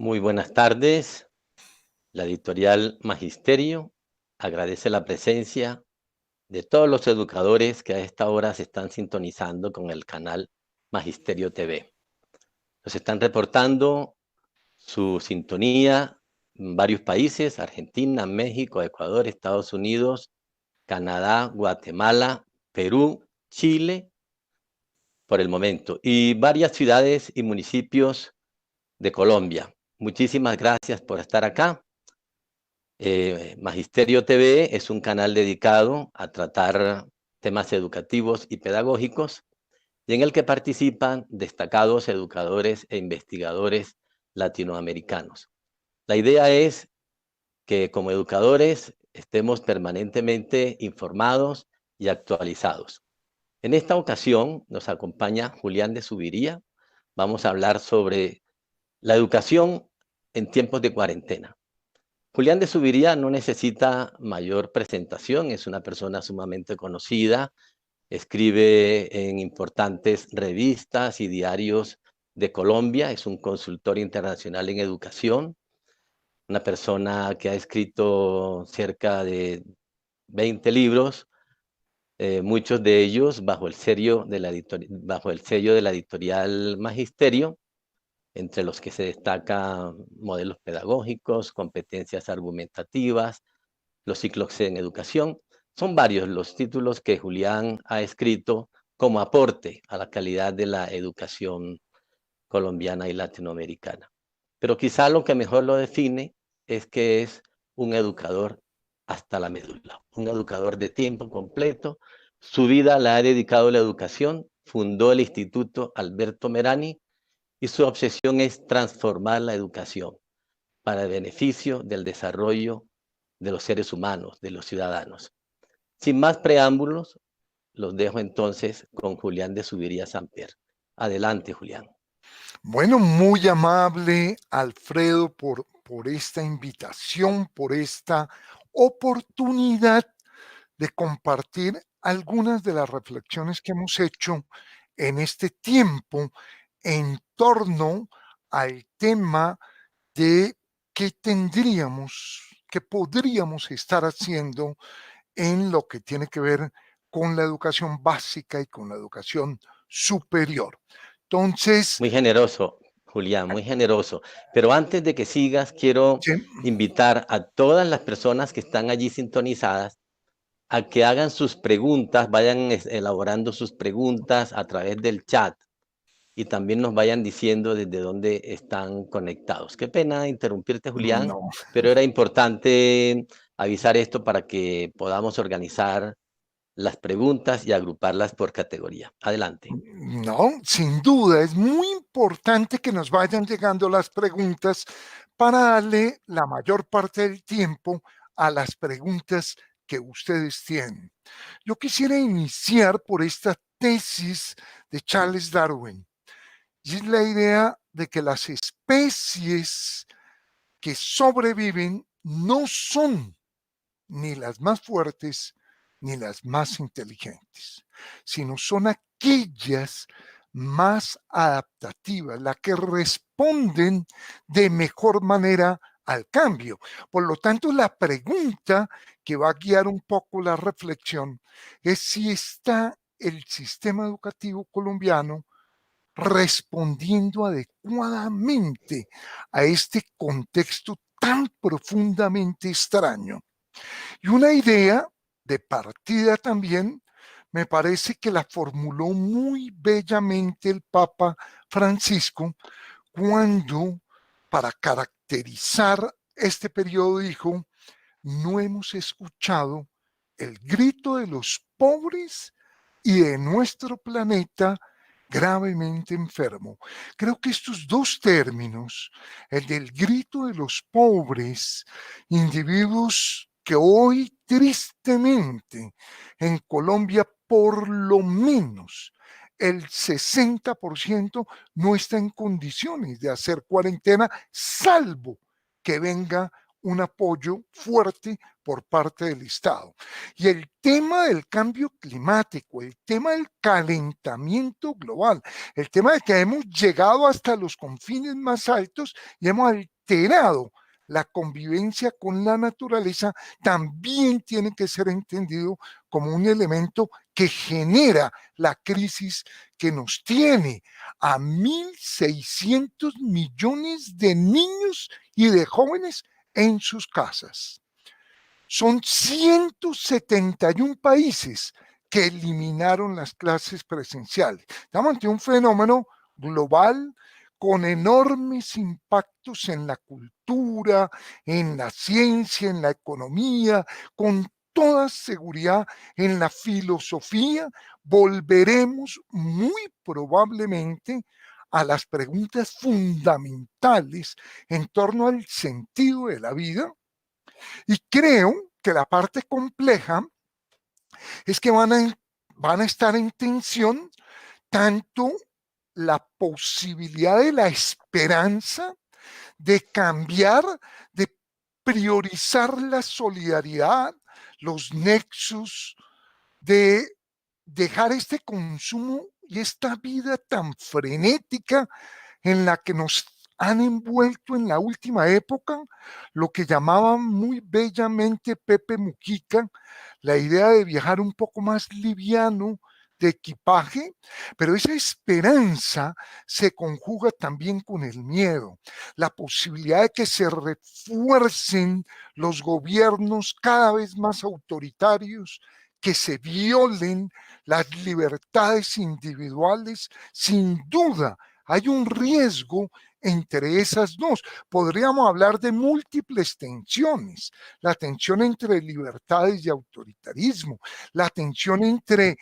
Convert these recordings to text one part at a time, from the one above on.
Muy buenas tardes. La editorial Magisterio agradece la presencia de todos los educadores que a esta hora se están sintonizando con el canal Magisterio TV. Nos están reportando su sintonía en varios países: Argentina, México, Ecuador, Estados Unidos, Canadá, Guatemala, Perú, Chile, por el momento, y varias ciudades y municipios de Colombia. Muchísimas gracias por estar acá. Magisterio TV es un canal dedicado a tratar temas educativos y pedagógicos y en el que participan destacados educadores e investigadores latinoamericanos. La idea es que como educadores estemos permanentemente informados y actualizados. En esta ocasión nos acompaña Julián de Zuviría. Vamos a hablar sobre la educación en tiempos de cuarentena. Julián de Zuviría no necesita mayor presentación, es una persona sumamente conocida, escribe en importantes revistas y diarios de Colombia, es un consultor internacional en educación, una persona que ha escrito cerca de 20 libros, muchos de ellos bajo el sello de la editorial Magisterio, entre los que se destacan modelos pedagógicos, competencias argumentativas, los ciclos en educación. Son varios los títulos que Julián ha escrito como aporte a la calidad de la educación colombiana y latinoamericana. Pero quizá lo que mejor lo define es que es un educador hasta la médula, un educador de tiempo completo. Su vida la ha dedicado a la educación, fundó el Instituto Alberto Merani y su obsesión es transformar la educación para el beneficio del desarrollo de los seres humanos, de los ciudadanos. Sin más preámbulos, los dejo entonces con Julián de Zuviría Samper. Adelante, Julián. Bueno, muy amable, Alfredo, por esta invitación, por esta oportunidad de compartir algunas de las reflexiones que hemos hecho en este tiempo en torno al tema de qué podríamos estar haciendo en lo que tiene que ver con la educación básica y con la educación superior. Entonces, Muy generoso, Julián, muy generoso. Pero antes de que sigas, quiero sí, invitar a todas las personas que están allí sintonizadas a que hagan sus preguntas, vayan elaborando sus preguntas a través del chat y también nos vayan diciendo desde dónde están conectados. Qué pena interrumpirte, Julián, no, pero era importante avisar esto para que podamos organizar las preguntas y agruparlas por categoría. Adelante. no, sin duda, es muy importante que nos vayan llegando las preguntas para darle la mayor parte del tiempo a las preguntas que ustedes tienen. Yo quisiera iniciar por esta tesis de Charles Darwin, y es la idea de que las especies que sobreviven no son ni las más fuertes ni las más inteligentes, sino son aquellas más adaptativas, las que responden de mejor manera al cambio. Por lo tanto, la pregunta que va a guiar un poco la reflexión es si está el sistema educativo colombiano respondiendo adecuadamente a este contexto tan profundamente extraño. Y una idea de partida también me parece que la formuló muy bellamente el Papa Francisco cuando, para caracterizar este periodo, dijo: no hemos escuchado el grito de los pobres y de nuestro planeta gravemente enfermo. Creo que estos dos términos, el del grito de los pobres, individuos que hoy tristemente en Colombia por lo menos el 60% no está en condiciones de hacer cuarentena, salvo que venga un apoyo fuerte por parte del Estado. Y el tema del cambio climático, el tema del calentamiento global, el tema de que hemos llegado hasta los confines más altos y hemos alterado la convivencia con la naturaleza, también tiene que ser entendido como un elemento que genera la crisis que nos tiene a 1.600 millones de niños y de jóvenes en sus casas. Son 171 países que eliminaron las clases presenciales. Estamos ante un fenómeno global con enormes impactos en la cultura, en la ciencia, en la economía, con toda seguridad en la filosofía. Volveremos muy probablemente a las preguntas fundamentales en torno al sentido de la vida, y creo que la parte compleja es que van a estar en tensión tanto la posibilidad de la esperanza de cambiar, de priorizar la solidaridad, los nexos, de dejar este consumo y esta vida tan frenética en la que nos han envuelto en la última época, lo que llamaban muy bellamente Pepe Mujica, la idea de viajar un poco más liviano de equipaje, pero esa esperanza se conjuga también con el miedo, la posibilidad de que se refuercen los gobiernos cada vez más autoritarios, que se violen las libertades individuales. Sin duda hay un riesgo entre esas dos. Podríamos hablar de múltiples tensiones: la tensión entre libertades y autoritarismo, la tensión entre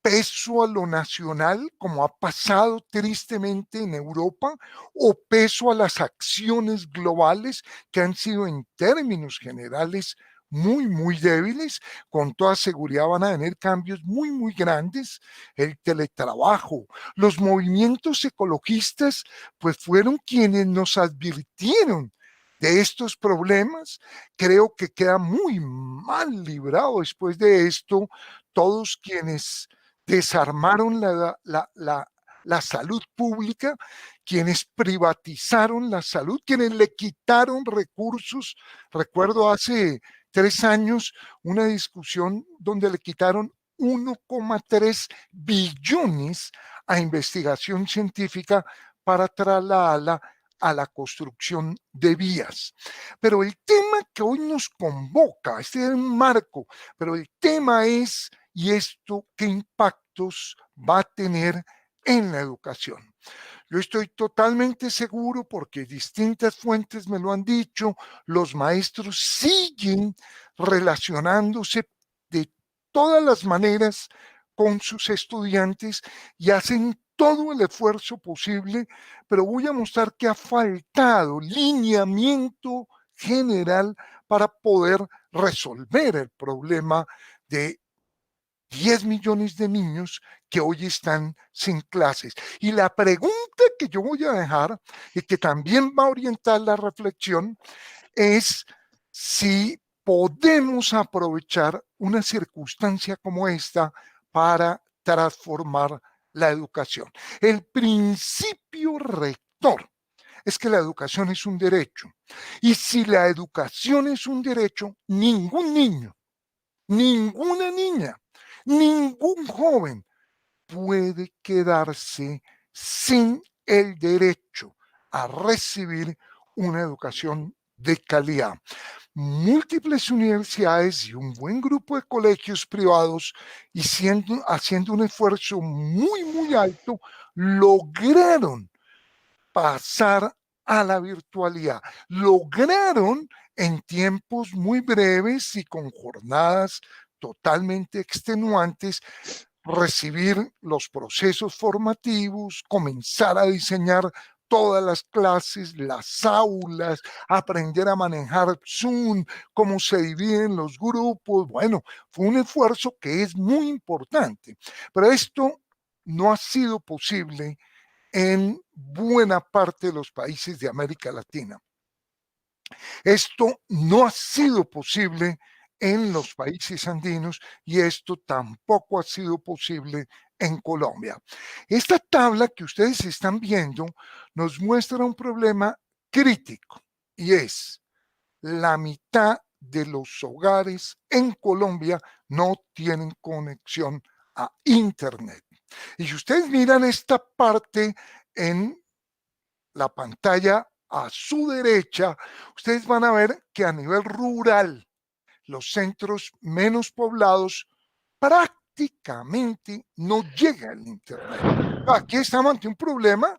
peso a lo nacional, como ha pasado tristemente en Europa, o peso a las acciones globales, que han sido en términos generales muy débiles. Con toda seguridad van a tener cambios muy grandes. El teletrabajo, los movimientos ecologistas, pues fueron quienes nos advirtieron de estos problemas. Creo que queda muy mal librado después de esto todos quienes desarmaron la salud pública, quienes privatizaron la salud, quienes le quitaron recursos. Recuerdo hace 3 años una discusión donde le quitaron 1,3 billones a investigación científica para trasladarla a la construcción de vías. Pero el tema que hoy nos convoca, este es un marco, pero el tema es: ¿y esto qué impactos va a tener en la educación? Yo estoy totalmente seguro, porque distintas fuentes me lo han dicho, los maestros siguen relacionándose de todas las maneras con sus estudiantes y hacen todo el esfuerzo posible, pero voy a mostrar que ha faltado lineamiento general para poder resolver el problema de 10 millones de niños que hoy están sin clases. Y la pregunta que yo voy a dejar, y que también va a orientar la reflexión, es si podemos aprovechar una circunstancia como esta para transformar la educación. El principio rector es que la educación es un derecho. Y si la educación es un derecho, ningún niño, ninguna niña, ningún joven puede quedarse sin el derecho a recibir una educación de calidad. Múltiples universidades y un buen grupo de colegios privados, y haciendo un esfuerzo muy alto, lograron pasar a la virtualidad. Lograron en tiempos muy breves y con jornadas totalmente extenuantes recibir los procesos formativos, comenzar a diseñar todas las clases, las aulas, aprender a manejar Zoom, cómo se dividen los grupos. Bueno, fue un esfuerzo que es muy importante, pero esto no ha sido posible en buena parte de los países de América Latina. Esto no ha sido posible en los países andinos, y esto tampoco ha sido posible en Colombia. Esta tabla que ustedes están viendo nos muestra un problema crítico, y es: la mitad de los hogares en Colombia no tienen conexión a Internet. Y si ustedes miran esta parte en la pantalla a su derecha, ustedes van a ver que a nivel rural, los centros menos poblados, prácticamente no llega el Internet. Aquí estamos ante un problema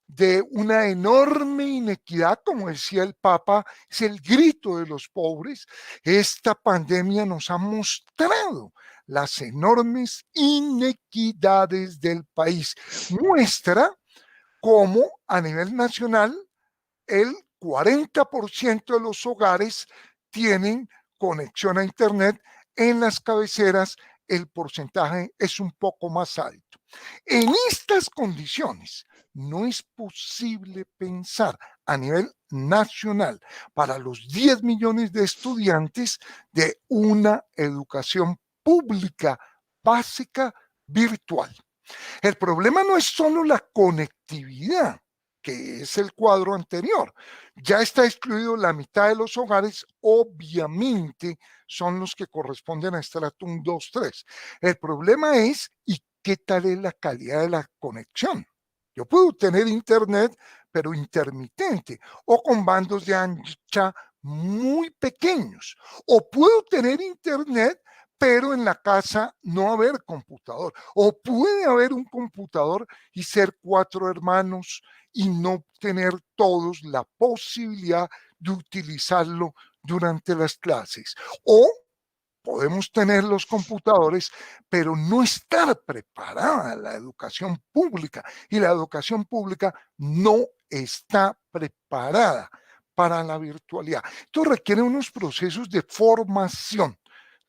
de una enorme inequidad, como decía el Papa, es el grito de los pobres. Esta pandemia nos ha mostrado las enormes inequidades del país. Muestra cómo a nivel nacional el 40% de los hogares tienen conexión a Internet. En las cabeceras el porcentaje es un poco más alto. En estas condiciones no es posible pensar a nivel nacional para los 10 millones de estudiantes de una educación pública básica virtual. El problema no es solo la conectividad, que es el cuadro anterior. Ya está excluido la mitad de los hogares, obviamente son los que corresponden a estratum 2, 3. El problema es, ¿y qué tal es la calidad de la conexión? Yo puedo tener internet, pero intermitente, o con bandos de ancha muy pequeños, o puedo tener internet, pero en la casa no haber computador, o puede haber un computador y ser 4 hermanos y no tener todos la posibilidad de utilizarlo durante las clases. O podemos tener los computadores, pero no estar preparada la educación pública, y la educación pública no está preparada para la virtualidad. Esto requiere unos procesos de formación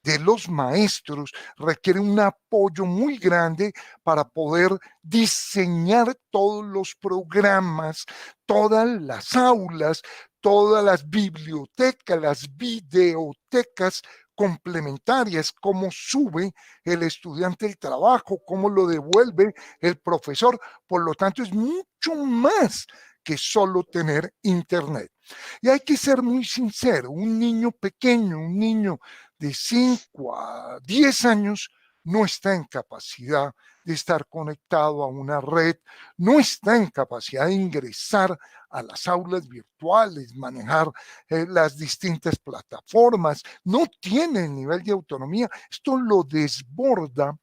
de los maestros, requiere un apoyo muy grande para poder diseñar todos los programas, todas las aulas, todas las bibliotecas, las videotecas complementarias, cómo sube el estudiante el trabajo, cómo lo devuelve el profesor. Por lo tanto, es mucho más que solo tener internet. Y hay que ser muy sincero, un niño pequeño, un niño de 5 a 10 años no está en capacidad de estar conectado a una red, no está en capacidad de ingresar a las aulas virtuales, manejar las distintas plataformas, no tiene el nivel de autonomía. Esto lo desborda,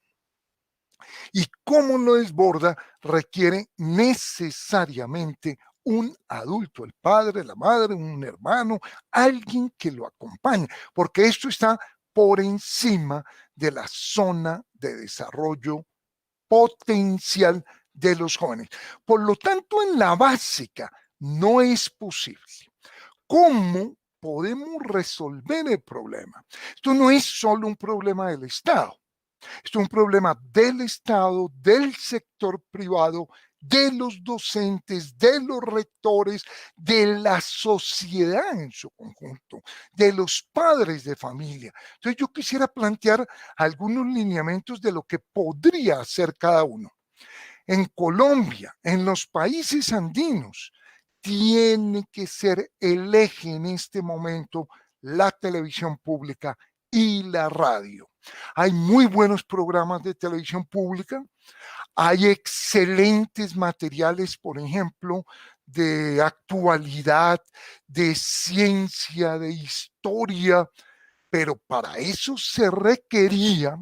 y cómo lo desborda requiere necesariamente un adulto, el padre, la madre, un hermano, alguien que lo acompañe, porque esto está por encima de la zona de desarrollo potencial de los jóvenes. Por lo tanto, en la básica no es posible. ¿Cómo podemos resolver el problema? Esto no es solo un problema del Estado. Esto es un problema del Estado, del sector privado, de los docentes, de los rectores, de la sociedad en su conjunto, de los padres de familia. Entonces yo quisiera plantear algunos lineamientos de lo que podría hacer cada uno. En Colombia, en los países andinos, tiene que ser el eje en este momento la televisión pública y la radio. Hay muy buenos programas de televisión pública, hay excelentes materiales, por ejemplo, de actualidad, de ciencia, de historia, pero para eso se requería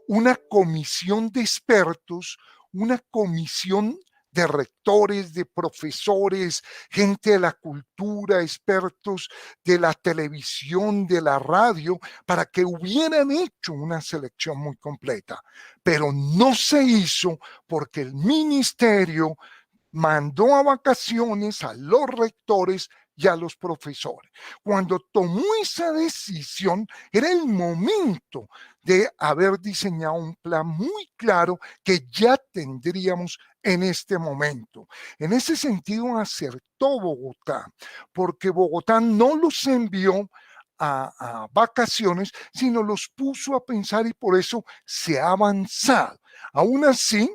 una comisión de expertos, una comisión de rectores, de profesores, gente de la cultura, expertos de la televisión, de la radio, para que hubieran hecho una selección muy completa. Pero no se hizo porque el ministerio mandó a vacaciones a los rectores y a los profesores. Cuando tomó esa decisión, era el momento de haber diseñado un plan muy claro que ya tendríamos en este momento. En ese sentido acertó Bogotá, porque Bogotá no los envió a vacaciones, sino los puso a pensar, y por eso se ha avanzado. Aún así,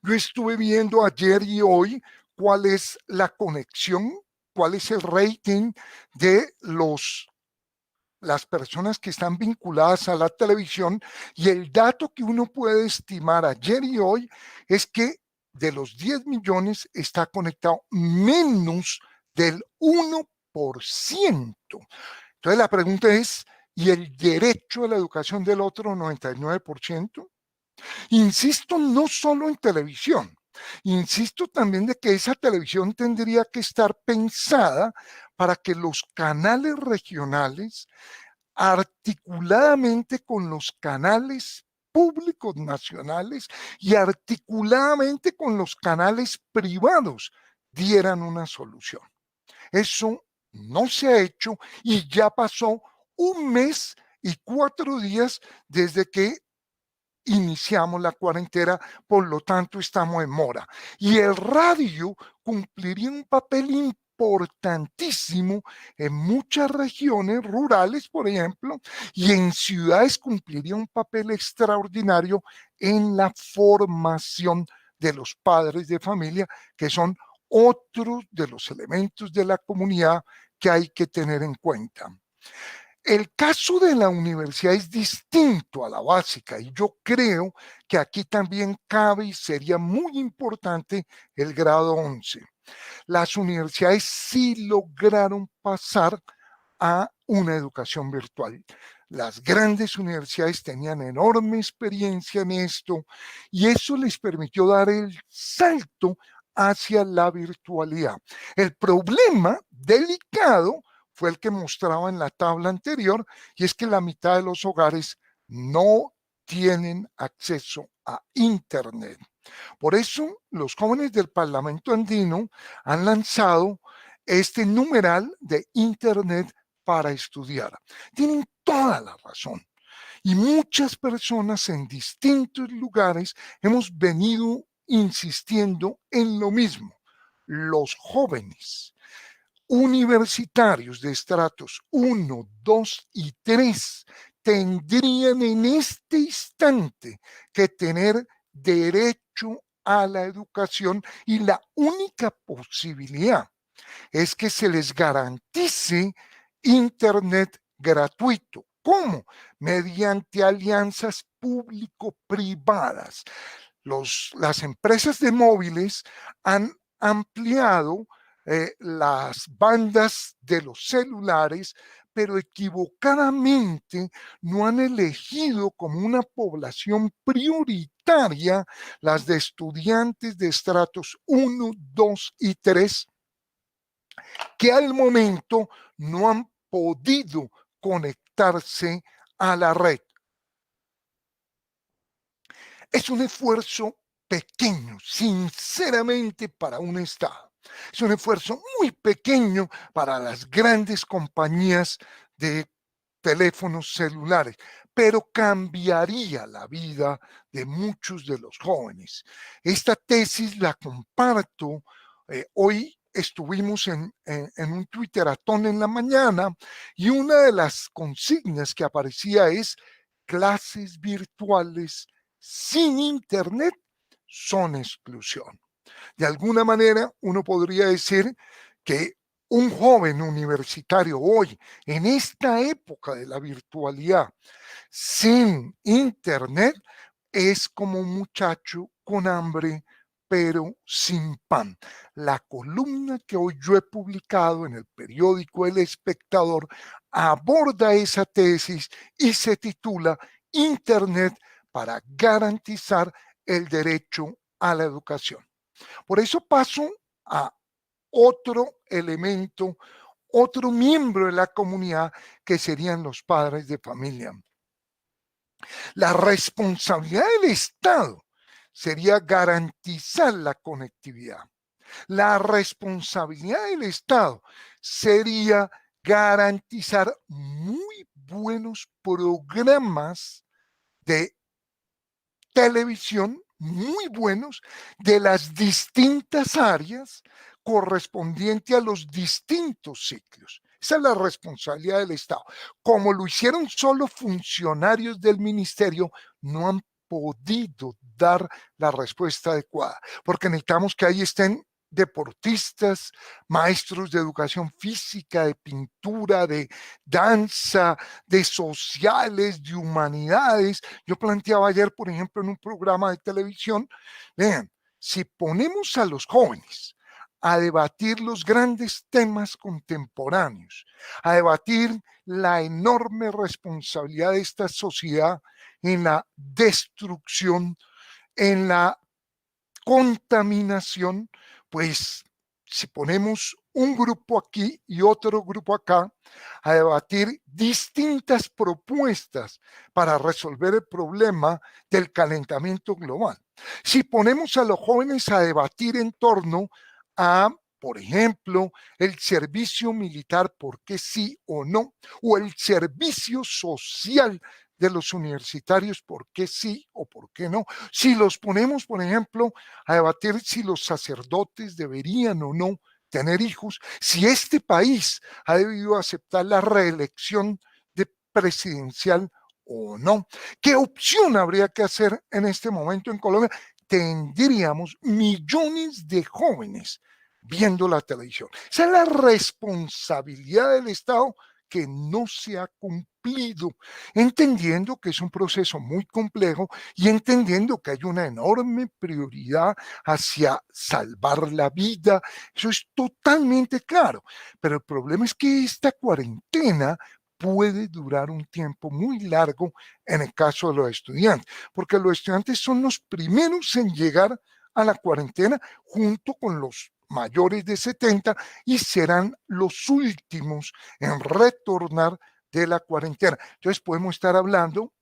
yo estuve viendo ayer y hoy cuál es la conexión, cuál es el rating de las personas que están vinculadas a la televisión, y el dato que uno puede estimar ayer y hoy es que de los 10 millones está conectado menos del 1%. Entonces la pregunta es, ¿y el derecho a la educación del otro 99%? Insisto, no solo en televisión, insisto también de que esa televisión tendría que estar pensada para que los canales regionales, articuladamente con los canales públicos nacionales y articuladamente con los canales privados, dieran una solución. Eso no se ha hecho y ya pasó 1 mes y 4 días desde que iniciamos la cuarentena, por lo tanto estamos en mora. Y el radio cumpliría un papel importantísimo en muchas regiones rurales, por ejemplo, y en ciudades cumpliría un papel extraordinario en la formación de los padres de familia, que son otros de los elementos de la comunidad que hay que tener en cuenta. El caso de la universidad es distinto a la básica y yo creo que aquí también cabe y sería muy importante el grado 11. Las universidades sí lograron pasar a una educación virtual. Las grandes universidades tenían enorme experiencia en esto y eso les permitió dar el salto hacia la virtualidad. El problema delicado fue el que mostraba en la tabla anterior, y es que la mitad de los hogares no tienen acceso a Internet. Por eso los jóvenes del Parlamento andino han lanzado este numeral de Internet para estudiar. Tienen toda la razón. Y muchas personas en distintos lugares hemos venido insistiendo en lo mismo. Los jóvenes universitarios de estratos 1, 2 y 3 tendrían en este instante que tener derecho a la educación, y la única posibilidad es que se les garantice Internet gratuito. ¿Cómo? Mediante alianzas público-privadas. Las empresas de móviles han ampliado las bandas de los celulares, pero equivocadamente no han elegido como una población prioritaria las de estudiantes de estratos 1, 2 y 3, que al momento no han podido conectarse a la red. Es un esfuerzo pequeño, sinceramente, para un Estado. Es un esfuerzo muy pequeño para las grandes compañías de teléfonos celulares, pero cambiaría la vida de muchos de los jóvenes. Esta tesis la comparto. Hoy estuvimos en un Twitteratón en la mañana y una de las consignas que aparecía es: clases virtuales sin Internet son exclusión. De alguna manera, uno podría decir que un joven universitario hoy, en esta época de la virtualidad, sin Internet, es como un muchacho con hambre, pero sin pan. La columna que hoy yo he publicado en el periódico El Espectador aborda esa tesis y se titula Internet para garantizar el derecho a la educación. Por eso paso a otro elemento, otro miembro de la comunidad, que serían los padres de familia. La responsabilidad del Estado sería garantizar la conectividad. La responsabilidad del Estado sería garantizar muy buenos programas de televisión, muy buenos, de las distintas áreas correspondiente a los distintos ciclos. Esa es la responsabilidad del Estado. Como lo hicieron solo funcionarios del ministerio, no han podido dar la respuesta adecuada, porque necesitamos que ahí estén deportistas, maestros de educación física, de pintura, de danza, de sociales, de humanidades. Yo planteaba ayer, por ejemplo, en un programa de televisión, vean, si ponemos a los jóvenes a debatir los grandes temas contemporáneos, a debatir la enorme responsabilidad de esta sociedad en la destrucción, en la contaminación, pues si ponemos un grupo aquí y otro grupo acá a debatir distintas propuestas para resolver el problema del calentamiento global, si ponemos a los jóvenes a debatir en torno a, por ejemplo, el servicio militar, por qué sí o no, o el servicio social de los universitarios, por qué sí o por qué no, si los ponemos, por ejemplo, a debatir si los sacerdotes deberían o no tener hijos, si este país ha debido aceptar la reelección de presidencial o no, qué opción habría que hacer en este momento en Colombia. Tendríamos millones de jóvenes viendo la televisión. Esa es la responsabilidad del Estado que no se ha cumplido, entendiendo que es un proceso muy complejo y entendiendo que hay una enorme prioridad hacia salvar la vida. Eso es totalmente claro, pero el problema es que esta cuarentena puede durar un tiempo muy largo en el caso de los estudiantes, porque los estudiantes son los primeros en llegar a la cuarentena junto con los mayores de 70 y serán los últimos en retornar de la cuarentena. Entonces podemos estar hablando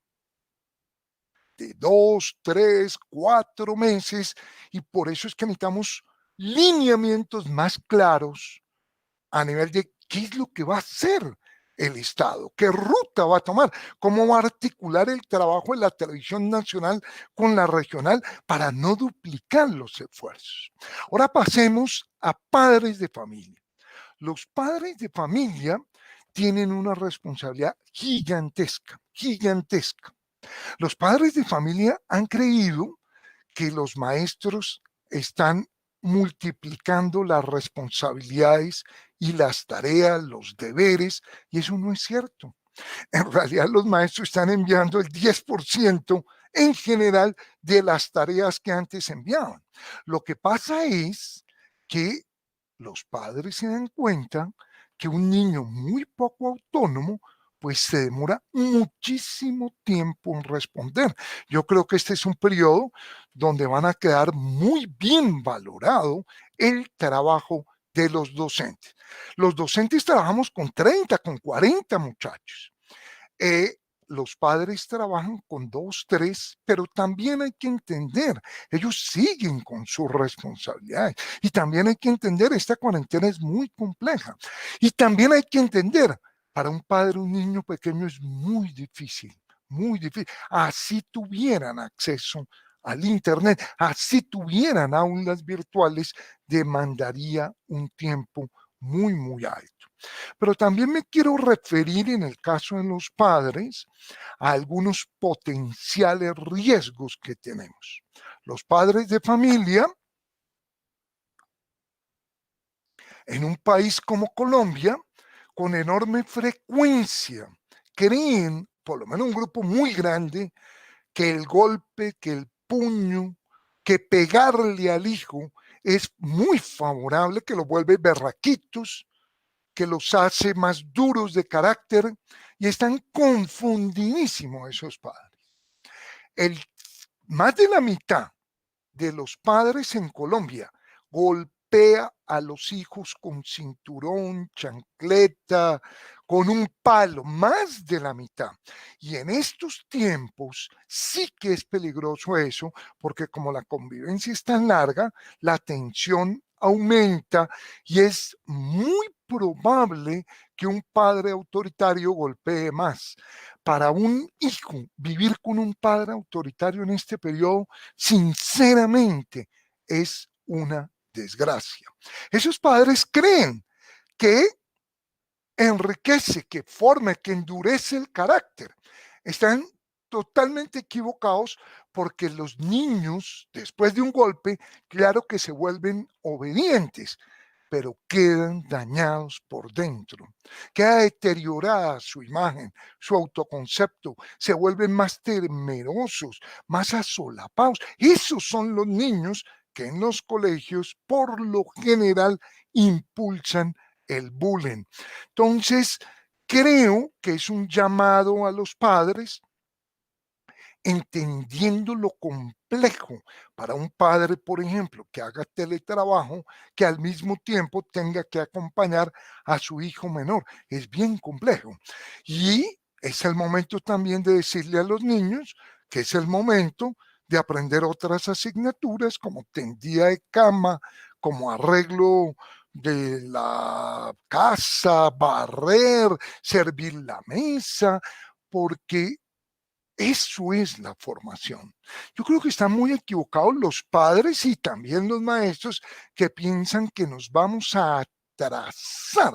de 2, 3, 4 meses y por eso es que necesitamos lineamientos más claros a nivel de qué es lo que va a hacer el Estado, qué ruta va a tomar, cómo va a articular el trabajo de la televisión nacional con la regional para no duplicar los esfuerzos. Ahora pasemos a padres de familia. Los padres de familia tienen una responsabilidad gigantesca, gigantesca. Los padres de familia han creído que los maestros están multiplicando las responsabilidades y las tareas, los deberes, y eso no es cierto. En realidad los maestros están enviando el 10% en general de las tareas que antes enviaban. Lo que pasa es que los padres se dan cuenta que un niño muy poco autónomo pues se demora muchísimo tiempo en responder. Yo creo que este es un periodo donde van a quedar muy bien valorado el trabajo de los docentes. Los docentes trabajamos con 30, con 40 muchachos. Los padres trabajan con 2, 3, pero también hay que entender, ellos siguen con sus responsabilidades. Y también hay que entender, esta cuarentena es muy compleja. Y también hay que entender, para un padre, un niño pequeño es muy difícil, muy difícil. Así tuvieran acceso al Internet, así tuvieran aulas virtuales, demandaría un tiempo muy, muy alto. Pero también me quiero referir en el caso de los padres a algunos potenciales riesgos que tenemos. Los padres de familia en un país como Colombia, con enorme frecuencia, creen, por lo menos un grupo muy grande, que el golpe, que el puño, que pegarle al hijo es muy favorable, que lo vuelve berraquitos, que los hace más duros de carácter y están confundidísimos esos padres. Más de la mitad de los padres en Colombia golpea a los hijos con cinturón, chancleta, con un palo, más de la mitad. Y en estos tiempos sí que es peligroso eso, porque como la convivencia es tan larga, la tensión aumenta y es muy probable que un padre autoritario golpee más. Para un hijo, vivir con un padre autoritario en este periodo, sinceramente, es una desgracia. Esos padres creen que enriquece, que forma, que endurece el carácter. Están totalmente equivocados, porque los niños, después de un golpe, claro que se vuelven obedientes, pero quedan dañados por dentro. Queda deteriorada su imagen, su autoconcepto, se vuelven más temerosos, más asolapados. Esos son los niños que en los colegios, por lo general, impulsan el bullying. Entonces, creo que es un llamado a los padres, entendiendo lo complejo para un padre, por ejemplo, que haga teletrabajo, que al mismo tiempo tenga que acompañar a su hijo menor. Es bien complejo. Y es el momento también de decirle a los niños que es el momento de aprender otras asignaturas como tendida de cama, como arreglo de la casa, barrer, servir la mesa, porque eso es la formación. Yo creo que están muy equivocados los padres y también los maestros que piensan que nos vamos a atrasar.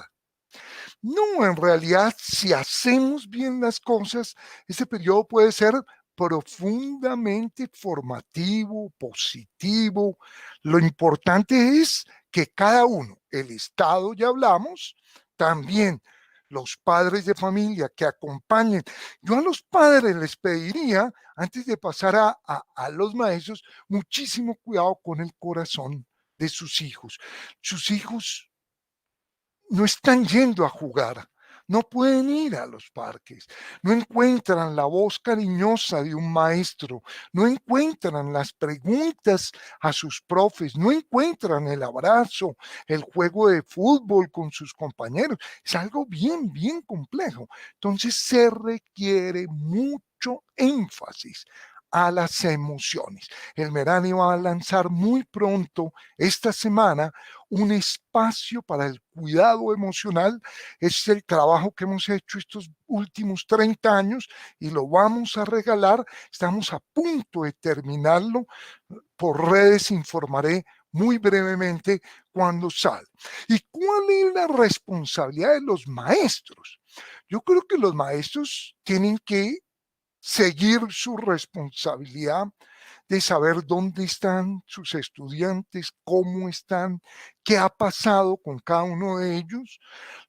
No, en realidad, si hacemos bien las cosas, ese periodo puede ser profundamente formativo, positivo. Lo importante es que cada uno, el Estado ya hablamos, también los padres de familia que acompañen. Yo a los padres les pediría, antes de pasar a los maestros, muchísimo cuidado con el corazón de sus hijos. Sus hijos no están yendo a jugar, no pueden ir a los parques, no encuentran la voz cariñosa de un maestro, no encuentran las preguntas a sus profes, no encuentran el abrazo, el juego de fútbol con sus compañeros. Es algo bien, bien complejo. Entonces se requiere mucho énfasis a las emociones. El Merani va a lanzar muy pronto esta semana un espacio para el cuidado emocional. Es el trabajo que hemos hecho estos últimos 30 años y lo vamos a regalar. Estamos a punto de terminarlo. Por redes informaré muy brevemente cuando sale. ¿Y cuál es la responsabilidad de los maestros? Yo creo que los maestros tienen que seguir su responsabilidad de saber dónde están sus estudiantes, cómo están, qué ha pasado con cada uno de ellos.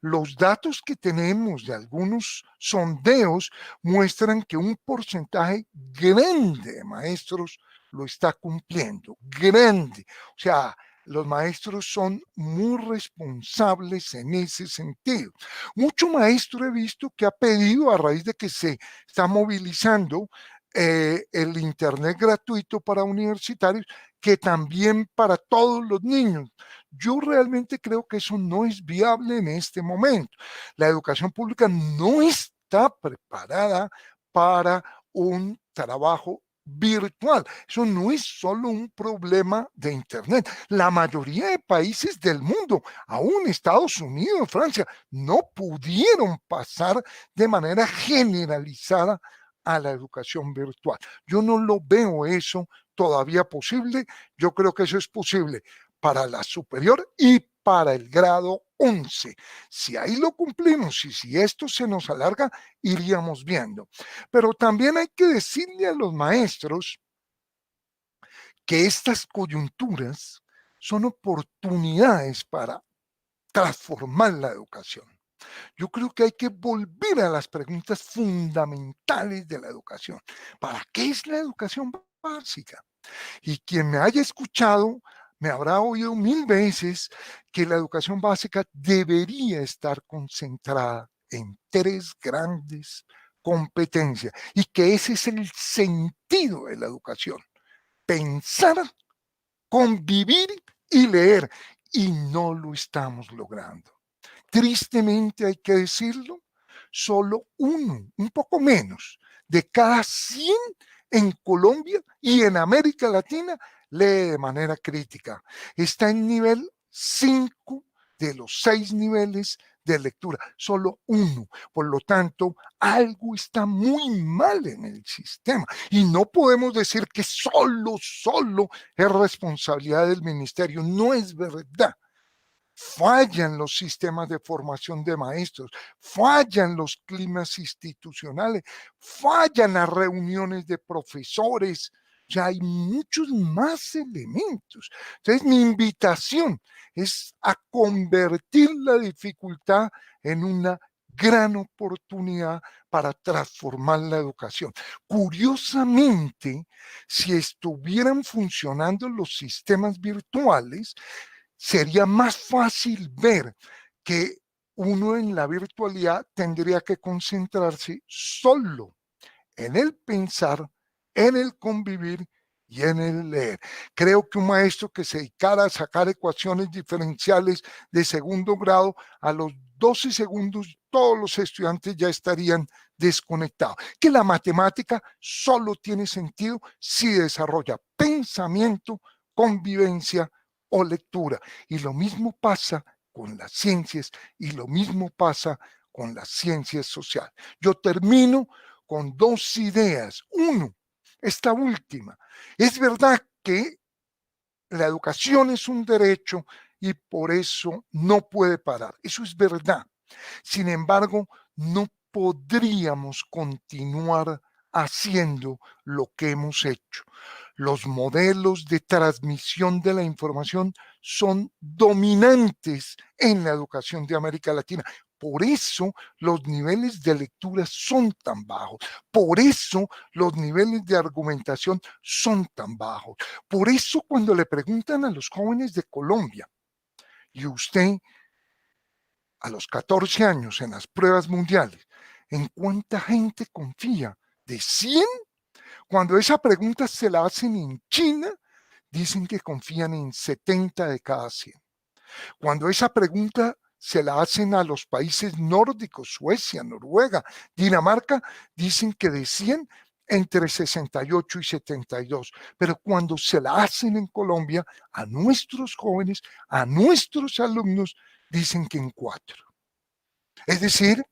Los datos que tenemos de algunos sondeos muestran que un porcentaje grande de maestros lo está cumpliendo, grande. O sea, los maestros son muy responsables en ese sentido. Mucho maestro he visto que ha pedido, a raíz de que se está movilizando el Internet gratuito para universitarios, que también para todos los niños. Yo realmente creo que eso no es viable en este momento. La educación pública no está preparada para un trabajo virtual. Eso no es solo un problema de Internet. La mayoría de países del mundo, aún Estados Unidos, Francia, no pudieron pasar de manera generalizada a la educación virtual. Yo no lo veo eso todavía posible. Yo creo que eso es posible para la superior y para el grado 11. Si ahí lo cumplimos y si esto se nos alarga, iríamos viendo. Pero también hay que decirle a los maestros que estas coyunturas son oportunidades para transformar la educación. Yo creo que hay que volver a las preguntas fundamentales de la educación. ¿Para qué es la educación básica? Y quien me haya escuchado me habrá oído 1000 veces que la educación básica debería estar concentrada en 3 grandes competencias y que ese es el sentido de la educación: pensar, convivir y leer, y no lo estamos logrando. Tristemente hay que decirlo, solo uno, un poco menos, de cada 100 en Colombia y en América Latina lee de manera crítica. Está en nivel 5 de los 6 niveles de lectura, solo uno. Por lo tanto, algo está muy mal en el sistema y no podemos decir que solo es responsabilidad del ministerio. No es verdad. fallan los sistemas de formación de maestros, fallan los climas institucionales, fallan las reuniones de profesores. O sea, hay muchos más elementos. Entonces, mi invitación es a convertir la dificultad en una gran oportunidad para transformar la educación. Curiosamente, si estuvieran funcionando los sistemas virtuales, sería más fácil ver que uno en la virtualidad tendría que concentrarse solo en el pensar, en el convivir y en el leer. Creo que un maestro que se dedicara a sacar ecuaciones diferenciales de segundo grado, a los 12 segundos todos los estudiantes ya estarían desconectados. Que la matemática solo tiene sentido si desarrolla pensamiento, convivencia o lectura. Y lo mismo pasa con las ciencias y lo mismo pasa con las ciencias sociales. Yo termino con dos ideas. Uno, esta última. Es verdad que la educación es un derecho y por eso no puede parar. Eso es verdad. Sin embargo, no podríamos continuar haciendo lo que hemos hecho. Los modelos de transmisión de la información son dominantes en la educación de América Latina. Por eso los niveles de lectura son tan bajos. Por eso los niveles de argumentación son tan bajos. Por eso cuando le preguntan a los jóvenes de Colombia, y usted a los 14 años en las pruebas mundiales, ¿en cuánta gente confía? ¿De 100? Cuando esa pregunta se la hacen en China, dicen que confían en 70 de cada 100. Cuando esa pregunta se la hacen a los países nórdicos, Suecia, Noruega, Dinamarca, dicen que de 100, entre 68 y 72. Pero cuando se la hacen en Colombia, a nuestros jóvenes, a nuestros alumnos, dicen que en 4. Es decir,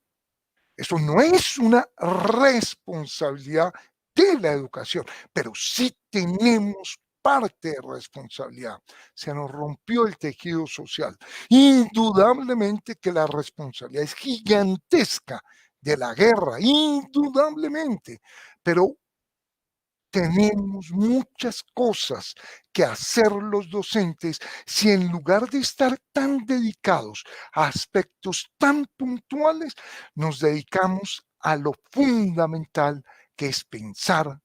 eso no es una responsabilidad de la educación, pero sí tenemos parte de responsabilidad. Se nos rompió el tejido social. Indudablemente que la responsabilidad es gigantesca de la guerra, indudablemente, pero tenemos muchas cosas que hacer los docentes si en lugar de estar tan dedicados a aspectos tan puntuales, nos dedicamos a lo fundamental que es pensar,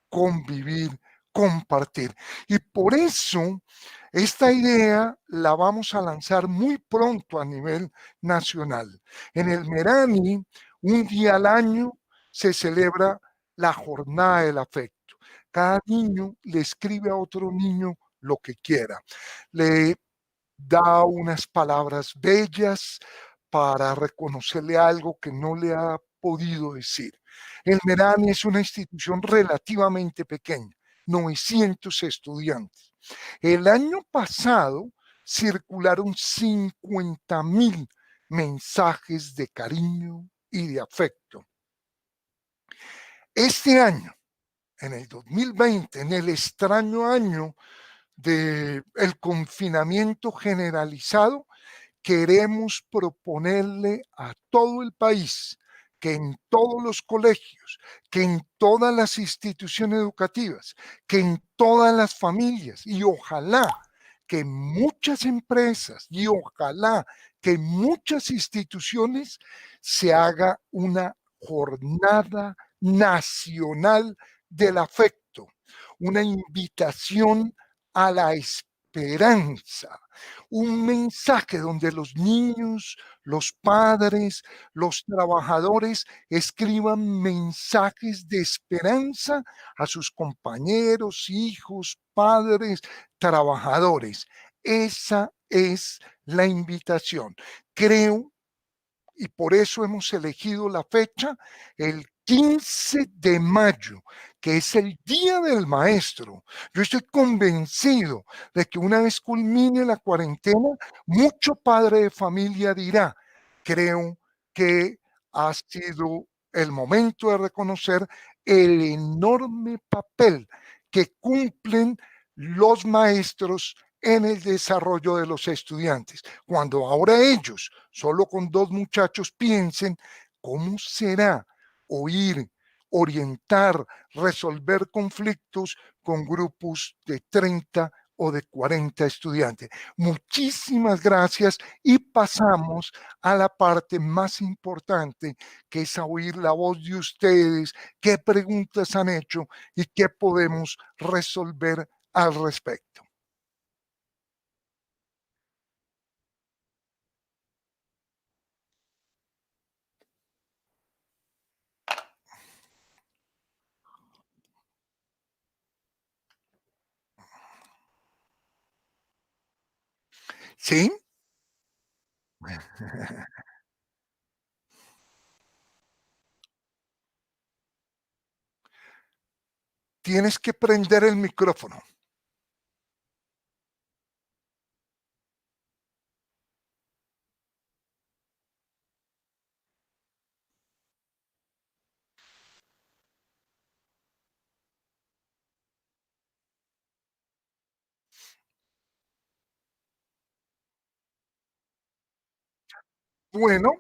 convivir, compartir. Y por eso esta idea la vamos a lanzar muy pronto a nivel nacional. En el Merani, un día al año se celebra la jornada del afecto. Cada niño le escribe a otro niño lo que quiera. Le da unas palabras bellas para reconocerle algo que no le ha podido decir. El Merani es una institución relativamente pequeña, 900 estudiantes. El año pasado circularon 50,000 mensajes de cariño y de afecto. Este año, en el 2020, en el extraño año del confinamiento generalizado, queremos proponerle a todo el país que en todos los colegios, que en todas las instituciones educativas, que en todas las familias y ojalá que muchas empresas y ojalá que muchas instituciones se haga una jornada nacional del afecto, una invitación a la esperanza, un mensaje donde los niños, los padres, los trabajadores escriban mensajes de esperanza a sus compañeros, hijos, padres, trabajadores. Esa es la invitación. Creo, y por eso hemos elegido la fecha, el 15 de mayo, que es el Día del Maestro. Yo estoy convencido de que una vez culmine la cuarentena, mucho padre de familia dirá, creo que ha sido el momento de reconocer el enorme papel que cumplen los maestros en el desarrollo de los estudiantes. Cuando ahora ellos, solo con 2 muchachos, piensen cómo será oír, orientar, resolver conflictos con grupos de 30 o de 40 estudiantes. Muchísimas gracias y pasamos a la parte más importante, que es a oír la voz de ustedes, qué preguntas han hecho y qué podemos resolver al respecto. ¿Sí? Tienes que prender el micrófono. Bueno,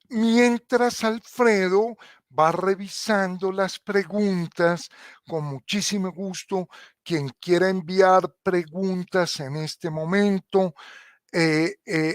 mientras Alfredo va revisando las preguntas, con muchísimo gusto, quien quiera enviar preguntas en este momento,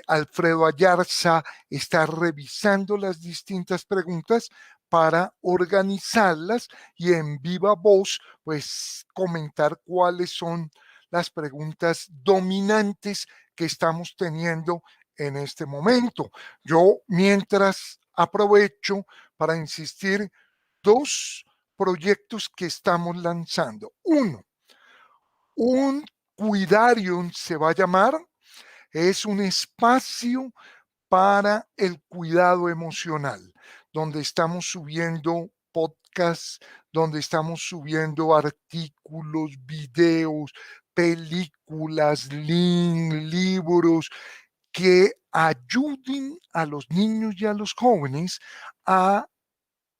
Alfredo Ayarza está revisando las distintas preguntas para organizarlas y en viva voz, pues comentar cuáles son las preguntas dominantes que estamos teniendo en este momento. Yo, mientras, aprovecho para insistir 2 proyectos que estamos lanzando. Uno, un Cuidarium se va a llamar, es un espacio para el cuidado emocional, donde estamos subiendo podcasts, donde estamos subiendo artículos, videos, películas, libros que ayuden a los niños y a los jóvenes a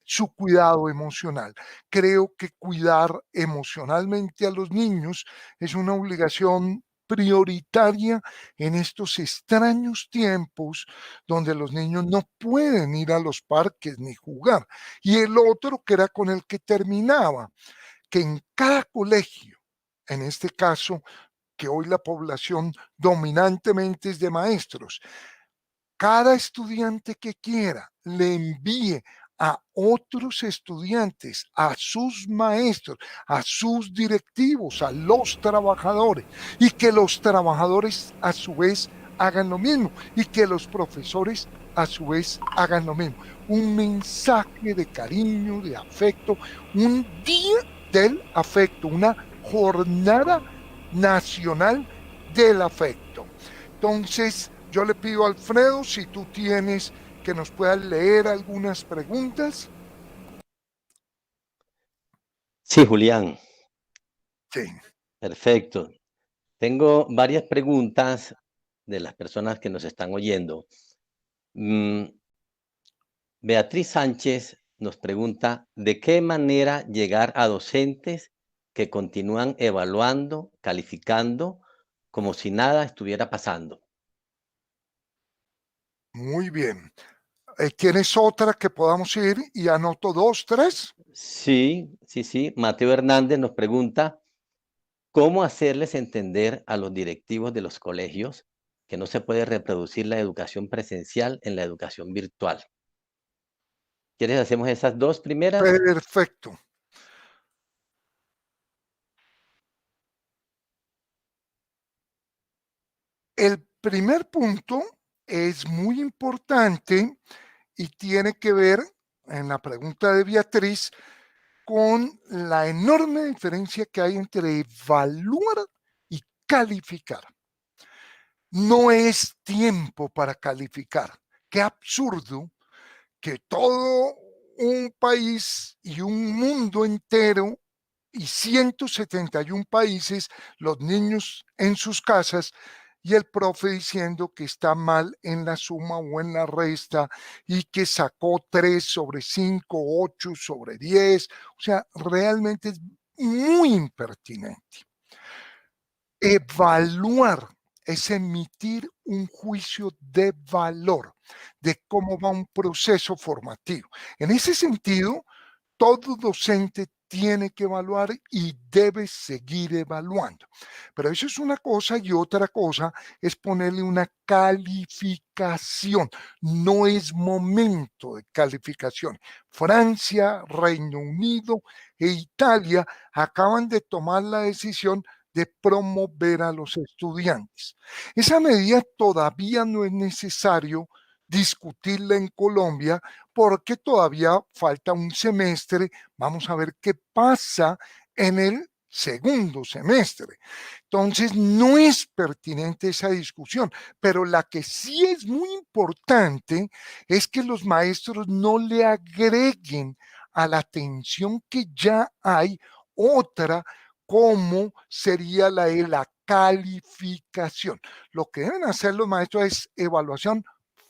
su cuidado emocional. Creo que cuidar emocionalmente a los niños es una obligación prioritaria en estos extraños tiempos donde los niños no pueden ir a los parques ni jugar. Y el otro, que era con el que terminaba, que en cada colegio, en este caso, que hoy la población dominantemente es de maestros, cada estudiante que quiera le envíe a otros estudiantes, a sus maestros, a sus directivos, a los trabajadores, y que los trabajadores a su vez hagan lo mismo, y que los profesores a su vez hagan lo mismo. Un mensaje de cariño, de afecto, un día del afecto, una jornada nacional del afecto. Entonces, yo le pido a Alfredo si tú tienes que nos puedas leer algunas preguntas. Sí, Julián, Sí, perfecto. Tengo varias preguntas de las personas que nos están oyendo. Mm, Beatriz Sánchez nos pregunta, ¿de qué manera llegar a docentes que continúan evaluando, calificando, como si nada estuviera pasando? muy bien. ¿Tienes otra que podamos ir y anoto 2, 3? Sí, sí, sí. Mateo Hernández nos pregunta, ¿cómo hacerles entender a los directivos de los colegios que no se puede reproducir la educación presencial en la educación virtual? ¿Quieres hacemos esas dos primeras? Perfecto. El primer punto es muy importante y tiene que ver, en la pregunta de Beatriz, con la enorme diferencia que hay entre evaluar y calificar. No es tiempo para calificar. Qué absurdo que todo un país y un mundo entero y 171 países, los niños en sus casas y el profe diciendo que está mal en la suma o en la resta y que sacó 3 sobre 5, 8 sobre 10. O sea, realmente es muy impertinente. Evaluar es emitir un juicio de valor de cómo va un proceso formativo. En ese sentido, todo docente tiene que evaluar y debe seguir evaluando. Pero eso es una cosa y otra cosa es ponerle una calificación. No es momento de calificación. Francia, Reino Unido e Italia acaban de tomar la decisión de promover a los estudiantes. Esa medida todavía no es necesario discutirla en Colombia porque todavía falta un semestre. Vamos a ver qué pasa en el segundo semestre. Entonces, no es pertinente esa discusión, pero la que sí es muy importante es que los maestros no le agreguen a la atención que ya hay otra, como sería la de la calificación. Lo que deben hacer los maestros es evaluación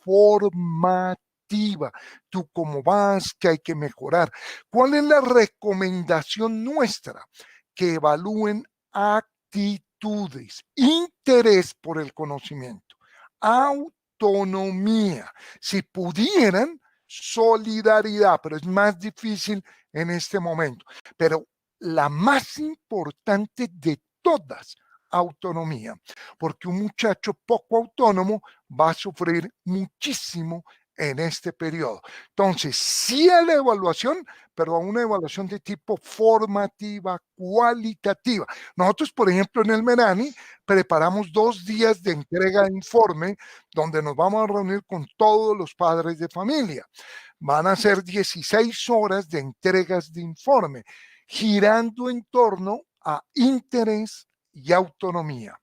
formativa. Tú cómo vas, qué hay que mejorar. ¿Cuál es la recomendación nuestra? Que evalúen actitudes, interés por el conocimiento, autonomía. Si pudieran, solidaridad, pero es más difícil en este momento. Pero la más importante de todas, autonomía, porque un muchacho poco autónomo va a sufrir muchísimo en este periodo. Entonces, sí a la evaluación, pero a una evaluación de tipo formativa, cualitativa. Nosotros, por ejemplo, en el Merani, preparamos 2 días de entrega de informe donde nos vamos a reunir con todos los padres de familia. Van a ser 16 horas de entregas de informe, girando en torno a interés y autonomía.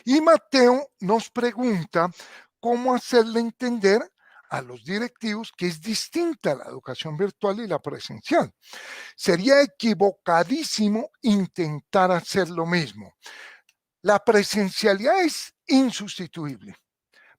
Y Mateo nos pregunta cómo hacerle entender a los directivos que es distinta la educación virtual y la presencial. Sería equivocadísimo intentar hacer lo mismo. La presencialidad es insustituible.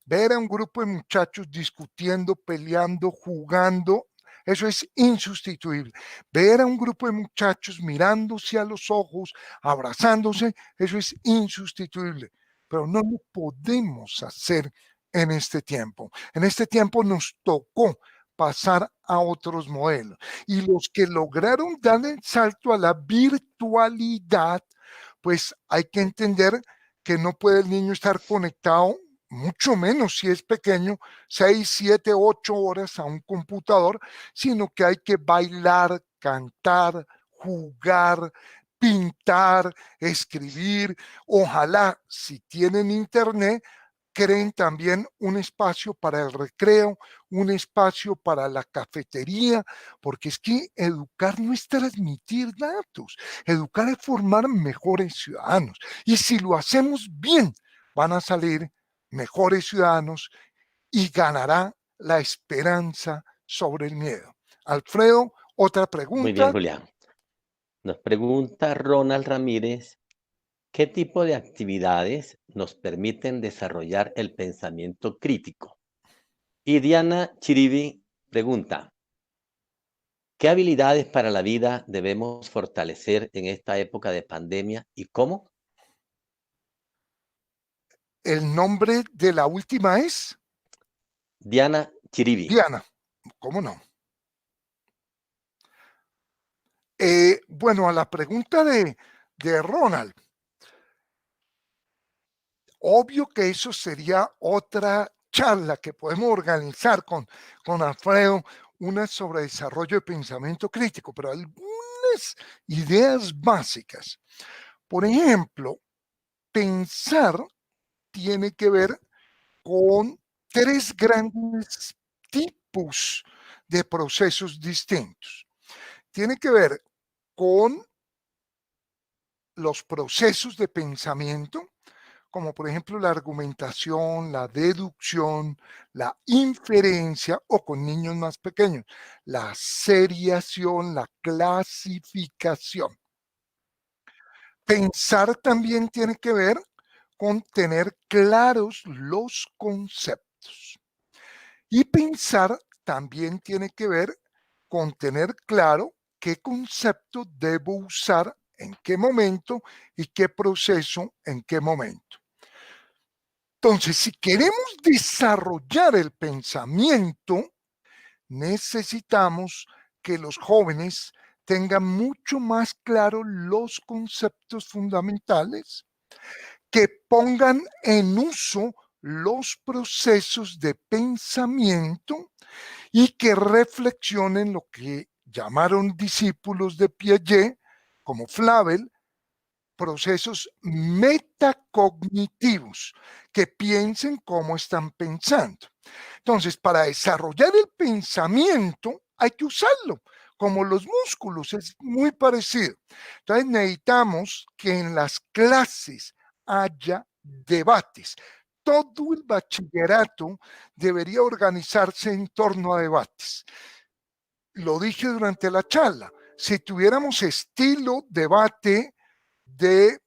Ver a un grupo de muchachos discutiendo, peleando, jugando, eso es insustituible. Ver a un grupo de muchachos mirándose a los ojos, abrazándose, eso es insustituible. Pero no lo podemos hacer en este tiempo. En este tiempo nos tocó pasar a otros modelos. Y los que lograron dar el salto a la virtualidad, pues hay que entender que no puede el niño estar conectado, mucho menos si es pequeño, 6, 7, 8 horas a un computador, sino que hay que bailar, cantar, jugar, pintar, escribir. Ojalá, si tienen internet, creen también un espacio para el recreo, un espacio para la cafetería, porque es que educar no es transmitir datos, educar es formar mejores ciudadanos. Y si lo hacemos bien, van a salir mejores ciudadanos y ganará la esperanza sobre el miedo. Alfredo, otra Muy bien, pregunta. Julián. Nos pregunta Ronald Ramírez, ¿qué tipo de actividades nos permiten desarrollar el pensamiento crítico? Y Diana Chiribi pregunta, ¿qué habilidades para la vida debemos fortalecer en esta época de pandemia y cómo? El nombre de la última es Diana Chiribi. Diana. ¿Cómo no? Bueno, a la pregunta de Ronald, obvio que eso sería otra charla que podemos organizar con Alfredo, una sobre desarrollo de pensamiento crítico, pero algunas ideas básicas. Por ejemplo, pensar tiene que ver con 3 grandes tipos de procesos distintos. Tiene que ver con los procesos de pensamiento, como por ejemplo la argumentación, la deducción, la inferencia, o con niños más pequeños, la seriación, la clasificación. Pensar también tiene que ver con tener claros los conceptos. Y pensar también tiene que ver con tener claro qué concepto debo usar en qué momento y qué proceso en qué momento. Entonces, si queremos desarrollar el pensamiento, necesitamos que los jóvenes tengan mucho más claro los conceptos fundamentales, que pongan en uso los procesos de pensamiento y que reflexionen lo que llamaron discípulos de Piaget, como Flavel, procesos metacognitivos, que piensen cómo están pensando. Entonces, para desarrollar el pensamiento hay que usarlo, como los músculos, es muy parecido. Entonces, necesitamos que en las clases haya debates. Todo el bachillerato debería organizarse en torno a debates. Lo dije durante la charla, si tuviéramos estilo debate de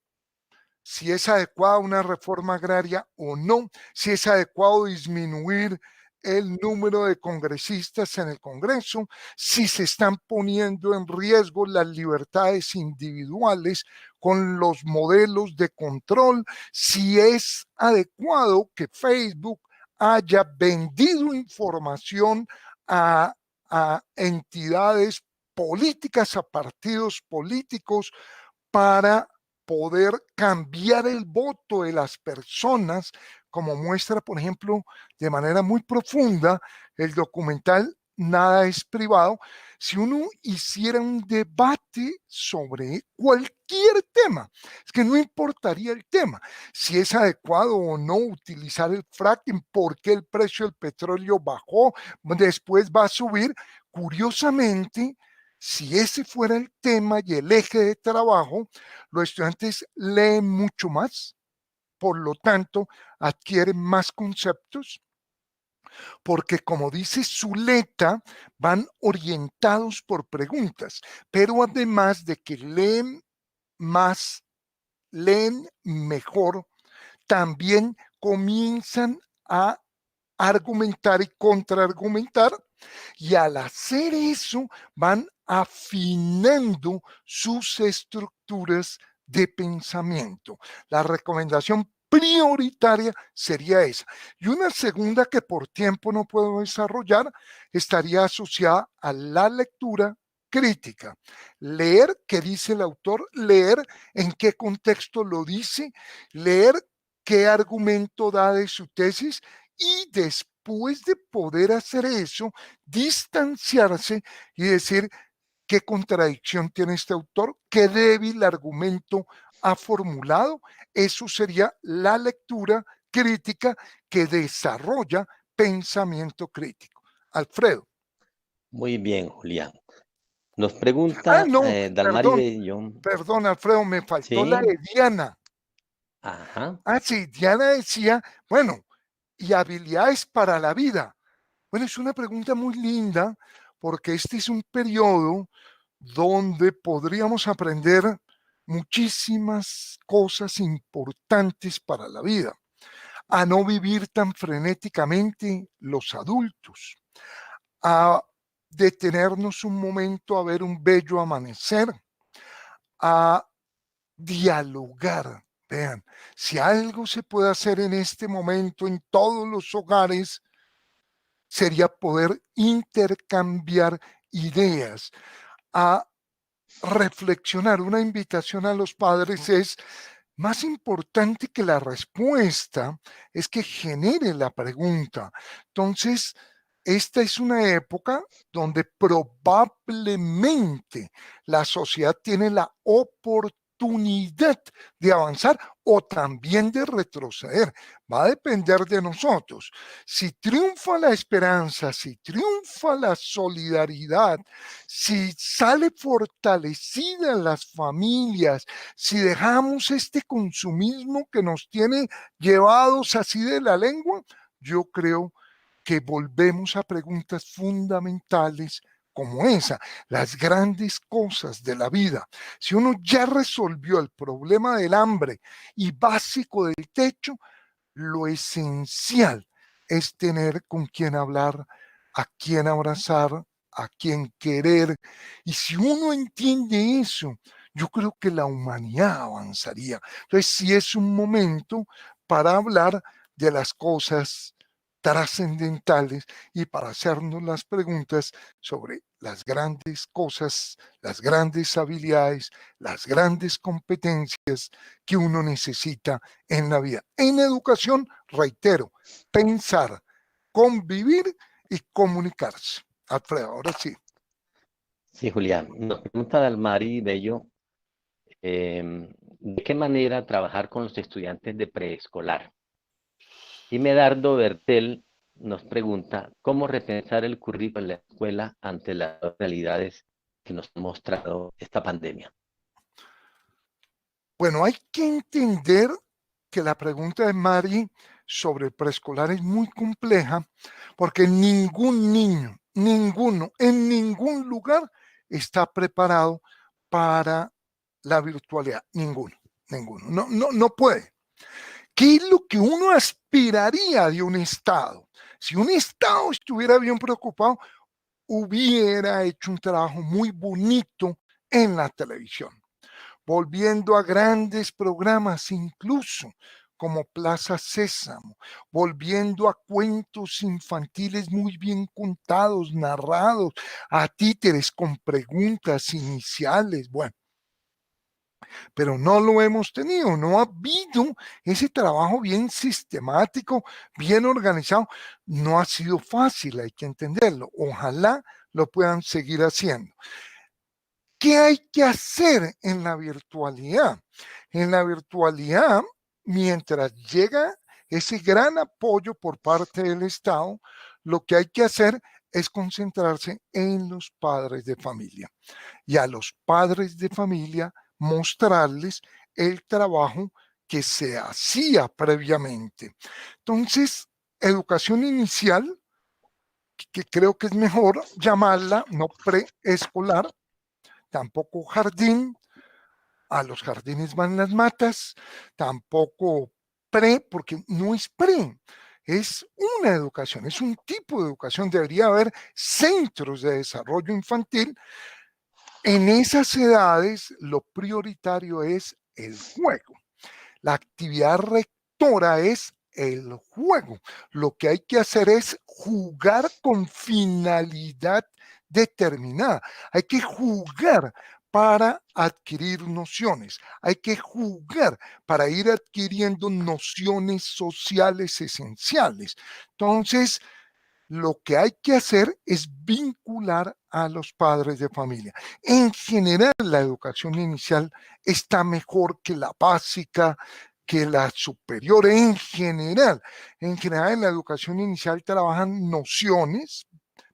si es adecuada una reforma agraria o no, si es adecuado disminuir el número de congresistas en el Congreso, si se están poniendo en riesgo las libertades individuales con los modelos de control, si es adecuado que Facebook haya vendido información a entidades políticas, a partidos políticos, para poder cambiar el voto de las personas, como muestra, por ejemplo, de manera muy profunda el documental Nada es privado. Si uno hiciera un debate sobre cualquier tema, es que no importaría el tema, si es adecuado o no utilizar el fracking, por qué el precio del petróleo bajó, después va a subir. Curiosamente, si ese fuera el tema y el eje de trabajo, los estudiantes leen mucho más, por lo tanto, adquieren más conceptos, porque como dice Zuleta, van orientados por preguntas, pero además de que leen más, leen mejor, también comienzan a argumentar y contraargumentar, y al hacer eso van afinando sus estructuras de pensamiento. La recomendación prioritaria sería esa. Y una segunda que por tiempo no puedo desarrollar estaría asociada a la lectura crítica. Leer qué dice el autor, leer en qué contexto lo dice, leer qué argumento da de su tesis, y después de poder hacer eso, distanciarse y decir qué contradicción tiene este autor, qué débil argumento ha formulado. Eso sería la lectura crítica que desarrolla pensamiento crítico. Alfredo. Muy bien, Julián. Nos pregunta No, Dalmari de John. perdón, Alfredo, me faltó la Sí, de Diana. ajá. Sí, Diana decía, bueno, y habilidades para la vida. Bueno, es una pregunta muy linda porque este es un periodo donde podríamos aprender muchísimas cosas importantes para la vida. A no vivir tan frenéticamente los adultos, a detenernos un momento a ver un bello amanecer, a dialogar. Vean, si algo se puede hacer en este momento en todos los hogares, sería poder intercambiar ideas, a reflexionar. Una invitación a los padres es, más importante que la respuesta, es que genere la pregunta. Entonces, esta es una época donde probablemente la sociedad tiene la oportunidad de avanzar o también de retroceder. Va a depender de nosotros. Si triunfa la esperanza, si triunfa la solidaridad, si sale fortalecida las familias, si dejamos este consumismo que nos tiene llevados así de la lengua, yo creo que volvemos a preguntas fundamentales como esa, las grandes cosas de la vida. Si uno ya resolvió el problema del hambre y básico del techo, lo esencial es tener con quién hablar, a quién abrazar, a quién querer. Y si uno entiende eso, yo creo que la humanidad avanzaría. Entonces, sí es un momento para hablar de las cosas trascendentales y para hacernos las preguntas sobre las grandes cosas, las grandes habilidades, las grandes competencias que uno necesita en la vida. En educación, reitero, pensar, convivir y comunicarse. Alfredo, ahora sí. Sí, Julián. Nos pregunta Dalmari Bello, ¿de qué manera trabajar con los estudiantes de preescolar? Y Medardo Bertel nos pregunta, ¿cómo repensar el currículo en la escuela ante las realidades que nos ha mostrado esta pandemia? Bueno, hay que entender que la pregunta de Mari sobre el preescolar es muy compleja porque ningún niño, ninguno, en ningún lugar está preparado para la virtualidad. Ninguno, ninguno. No puede. ¿Qué es lo que uno aspiraría de un Estado? Si un Estado estuviera bien preocupado, hubiera hecho un trabajo muy bonito en la televisión, volviendo a grandes programas, incluso como Plaza Sésamo, volviendo a cuentos infantiles muy bien contados, narrados, a títeres con preguntas iniciales. Bueno, pero no lo hemos tenido, no ha habido ese trabajo bien sistemático, bien organizado. No ha sido fácil, hay que entenderlo. Ojalá lo puedan seguir haciendo. ¿Qué hay que hacer en la virtualidad? En la virtualidad, mientras llega ese gran apoyo por parte del Estado, lo que hay que hacer es concentrarse en los padres de familia y a los padres de familia mostrarles el trabajo que se hacía previamente. Entonces, educación inicial, que creo que es mejor llamarla, no preescolar, tampoco jardín, a los jardines van las matas, tampoco pre, porque no es pre, es una educación, es un tipo de educación. Debería haber centros de desarrollo infantil. En esas edades, lo prioritario es el juego. La actividad rectora es el juego. Lo que hay que hacer es jugar con finalidad determinada. Hay que jugar para adquirir nociones. Hay que jugar para ir adquiriendo nociones sociales esenciales. Entonces, lo que hay que hacer es vincular a los padres de familia. En general, la educación inicial está mejor que la básica, que la superior. En general, en la educación inicial trabajan nociones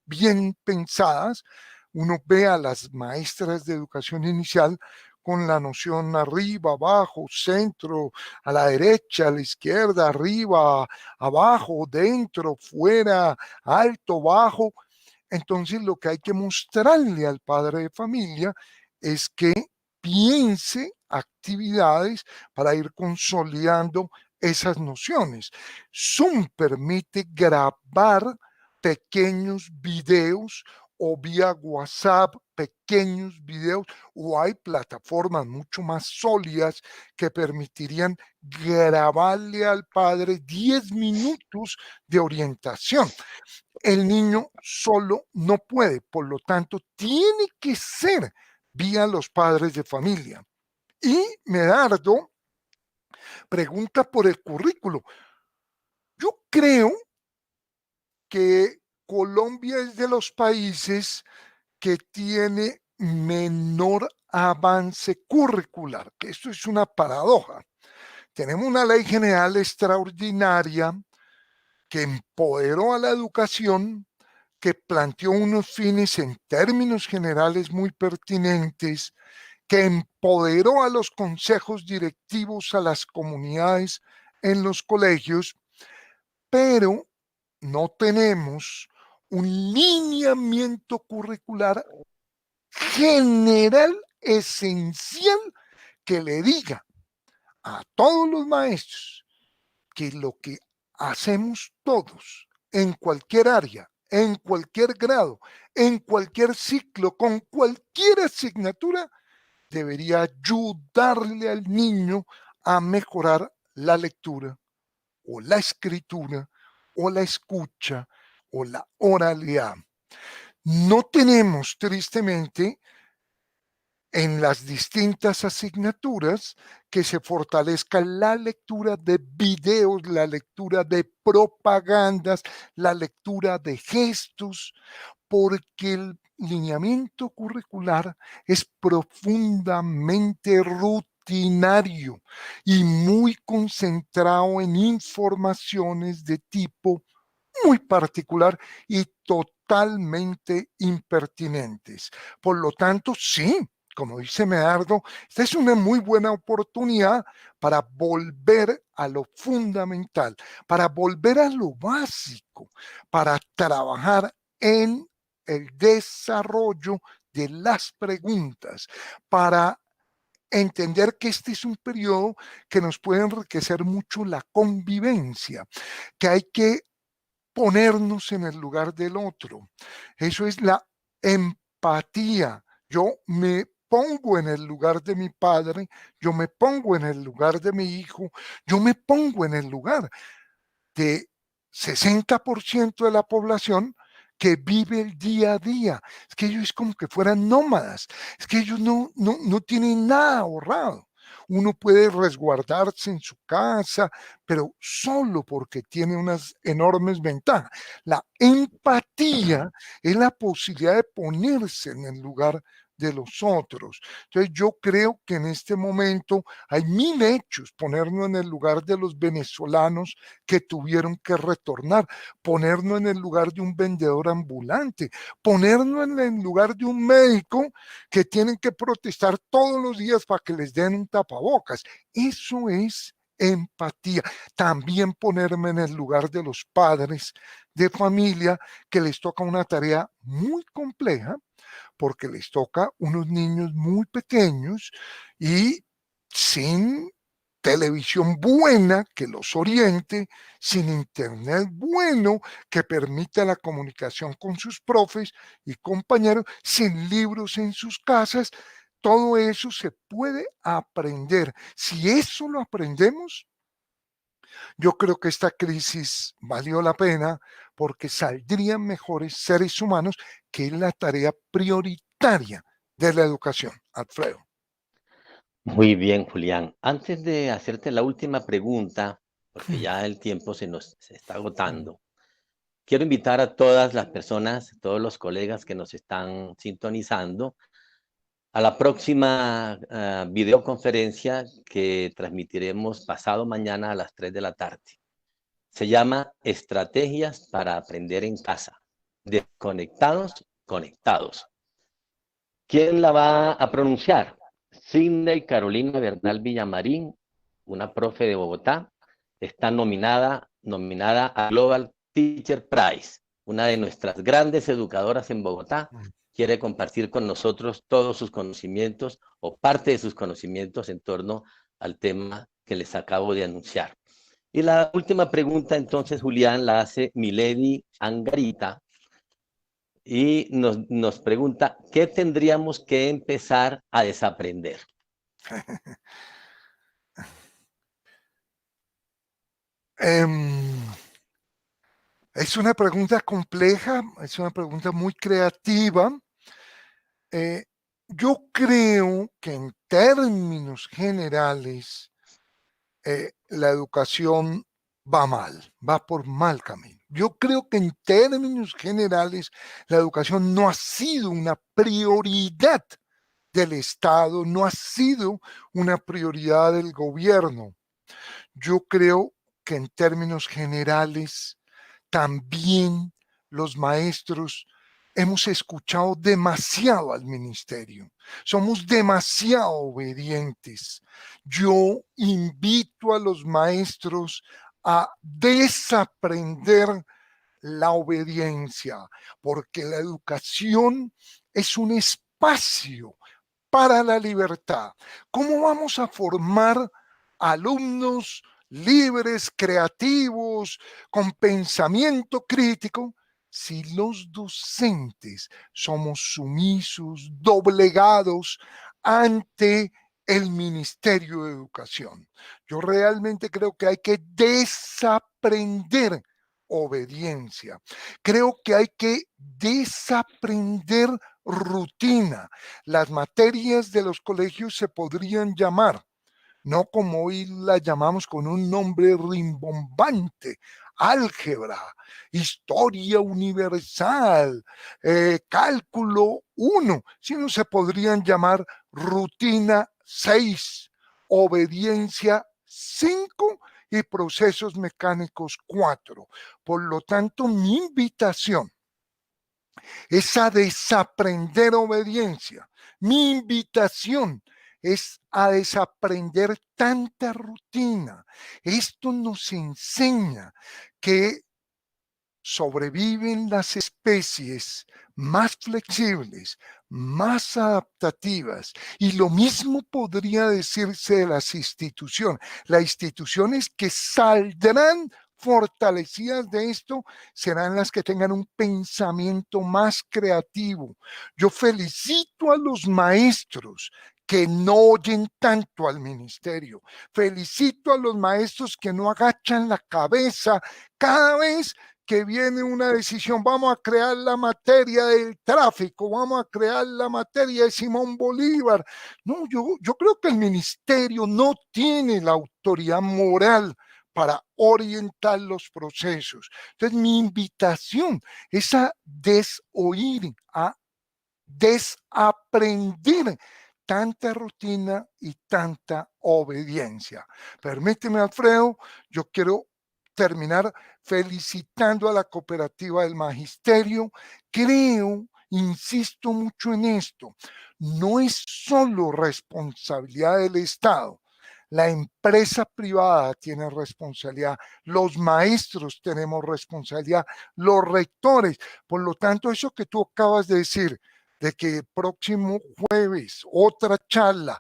bien pensadas. Uno ve a las maestras de educación inicial con la noción arriba, abajo, centro, a la derecha, a la izquierda, arriba, abajo, dentro, fuera, alto, bajo. Entonces lo que hay que mostrarle al padre de familia es que piense actividades para ir consolidando esas nociones. Zoom permite grabar pequeños videos o vía WhatsApp, pequeños videos, o hay plataformas mucho más sólidas que permitirían grabarle al padre 10 minutos de orientación. El niño solo no puede, por lo tanto, tiene que ser vía los padres de familia. Y Medardo pregunta por el currículo. Yo creo que Colombia es de los países que tiene menor avance curricular, que esto es una paradoja. Tenemos una ley general extraordinaria que empoderó a la educación, que planteó unos fines en términos generales muy pertinentes, que empoderó a los consejos directivos, a las comunidades en los colegios, pero no tenemos un lineamiento curricular general, esencial, que le diga a todos los maestros que lo que hacemos todos en cualquier área, en cualquier grado, en cualquier ciclo, con cualquier asignatura, debería ayudarle al niño a mejorar la lectura o la escritura o la escucha o la oralidad. No tenemos, tristemente, en las distintas asignaturas que se fortalezca la lectura de videos, la lectura de propagandas, la lectura de gestos, porque el lineamiento curricular es profundamente rutinario y muy concentrado en informaciones de tipo muy particular y totalmente impertinentes. Por lo tanto, sí, como dice Medardo, esta es una muy buena oportunidad para volver a lo fundamental, para volver a lo básico, para trabajar en el desarrollo de las preguntas, para entender que este es un periodo que nos puede enriquecer mucho la convivencia, que hay que ponernos en el lugar del otro. Eso es la empatía. Yo me pongo en el lugar de mi padre, yo me pongo en el lugar de mi hijo, yo me pongo en el lugar de 60% de la población que vive el día a día. Es que ellos es como que fueran nómadas, es que ellos no tienen nada ahorrado. Uno puede resguardarse en su casa, pero solo porque tiene unas enormes ventajas. La empatía es la posibilidad de ponerse en el lugar de los otros. Entonces yo creo que en este momento hay mil hechos, ponernos en el lugar de los venezolanos que tuvieron que retornar, ponernos en el lugar de un vendedor ambulante, ponernos en el lugar de un médico que tienen que protestar todos los días para que les den un tapabocas. Eso es empatía. También ponerme en el lugar de los padres de familia que les toca una tarea muy compleja porque les toca unos niños muy pequeños y sin televisión buena que los oriente, sin internet bueno que permita la comunicación con sus profes y compañeros, sin libros en sus casas. Todo eso se puede aprender. Si eso lo aprendemos, yo creo que esta crisis valió la pena porque saldrían mejores seres humanos, que es la tarea prioritaria de la educación. Alfredo. Muy bien, Julián. Antes de hacerte la última pregunta, porque ya el tiempo se está agotando, quiero invitar a todas las personas, todos los colegas que nos están sintonizando, a la próxima videoconferencia que transmitiremos pasado mañana a las 3 de la tarde. Se llama Estrategias para aprender en casa. Desconectados, conectados. ¿Quién la va a pronunciar? Sidney Carolina Bernal Villamarín, una profe de Bogotá, está nominada a Global Teacher Prize, una de nuestras grandes educadoras en Bogotá. Quiere compartir con nosotros todos sus conocimientos o parte de sus conocimientos en torno al tema que les acabo de anunciar. Y la última pregunta, entonces, Julián, la hace Milady Angarita y nos pregunta, ¿qué tendríamos que empezar a desaprender? Es una pregunta compleja, es una pregunta muy creativa. Yo creo que en términos generales, la educación va mal, va por mal camino. Yo creo que en términos generales la educación no ha sido una prioridad del Estado, no ha sido una prioridad del gobierno. Yo creo que en términos generales también los maestros hemos escuchado demasiado al ministerio, somos demasiado obedientes. Yo invito a los maestros a desaprender la obediencia, porque la educación es un espacio para la libertad. ¿Cómo vamos a formar alumnos libres, creativos, con pensamiento crítico, si los docentes somos sumisos, doblegados ante el Ministerio de Educación. Yo realmente creo que hay que desaprender obediencia. Creo que hay que desaprender rutina. Las materias de los colegios se podrían llamar, no como hoy la llamamos con un nombre rimbombante: álgebra, historia universal, cálculo 1, sino se podrían llamar rutina 6, obediencia 5 y procesos mecánicos 4. Por lo tanto, mi invitación es a desaprender obediencia. Mi invitación es a desaprender tanta rutina. Esto nos enseña que sobreviven las especies más flexibles, más adaptativas, y lo mismo podría decirse de las instituciones. Las instituciones que saldrán fortalecidas de esto serán las que tengan un pensamiento más creativo. Yo felicito a los maestros que no oyen tanto al ministerio. Felicito a los maestros que no agachan la cabeza cada vez que viene una decisión. Vamos a crear la materia del tráfico, vamos a crear la materia de Simón Bolívar. No, yo creo que el ministerio no tiene la autoridad moral para orientar los procesos. Entonces, mi invitación es a desoír, a desaprender tanta rutina y tanta obediencia. Permíteme, Alfredo, yo quiero terminar felicitando a la cooperativa del magisterio. Creo, insisto mucho en esto, no es solo responsabilidad del Estado. La empresa privada tiene responsabilidad, los maestros tenemos responsabilidad, los rectores. Por lo tanto, eso que tú acabas de decir, de que próximo jueves otra charla,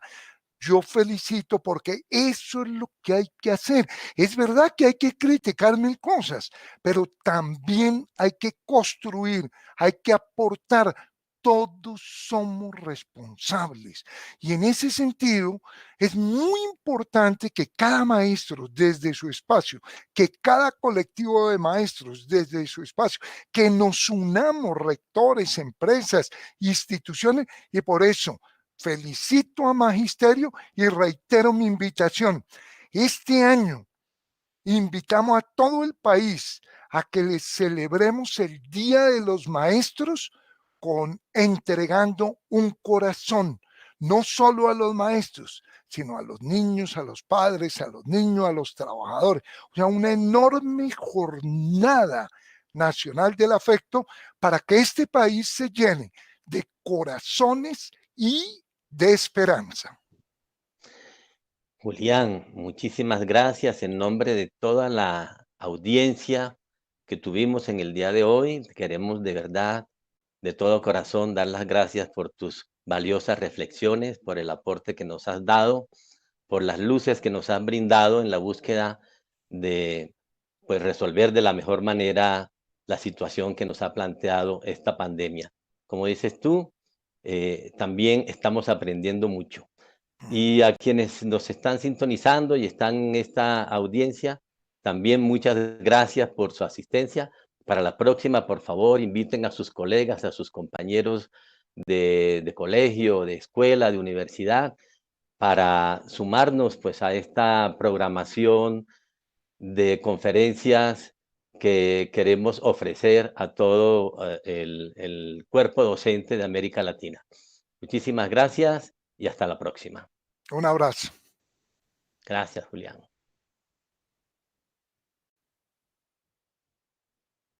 yo felicito, porque eso es lo que hay que hacer. Es verdad que hay que criticar mil cosas, pero también hay que construir, hay que aportar. Todos somos responsables. Y en ese sentido, es muy importante que cada maestro desde su espacio, que cada colectivo de maestros desde su espacio, que nos unamos, rectores, empresas, instituciones, y por eso felicito a Magisterio y reitero mi invitación. Este año invitamos a todo el país a que les celebremos el Día de los Maestros entregando un corazón, no solo a los maestros, sino a los niños, a los padres, a los niños, a los trabajadores. O sea, una enorme jornada nacional del afecto para que este país se llene de corazones y de esperanza. Julián, muchísimas gracias en nombre de toda la audiencia que tuvimos en el día de hoy. Queremos de verdad, de todo corazón, dar las gracias por tus valiosas reflexiones, por el aporte que nos has dado, por las luces que nos has brindado en la búsqueda de, pues, resolver de la mejor manera la situación que nos ha planteado esta pandemia. Como dices tú, también estamos aprendiendo mucho. Y a quienes nos están sintonizando y están en esta audiencia, también muchas gracias por su asistencia. Para la próxima, por favor, inviten a sus colegas, a sus compañeros de colegio, de escuela, de universidad, para sumarnos pues a esta programación de conferencias que queremos ofrecer a todo el cuerpo docente de América Latina. Muchísimas gracias y hasta la próxima. Un abrazo. Gracias, Julián.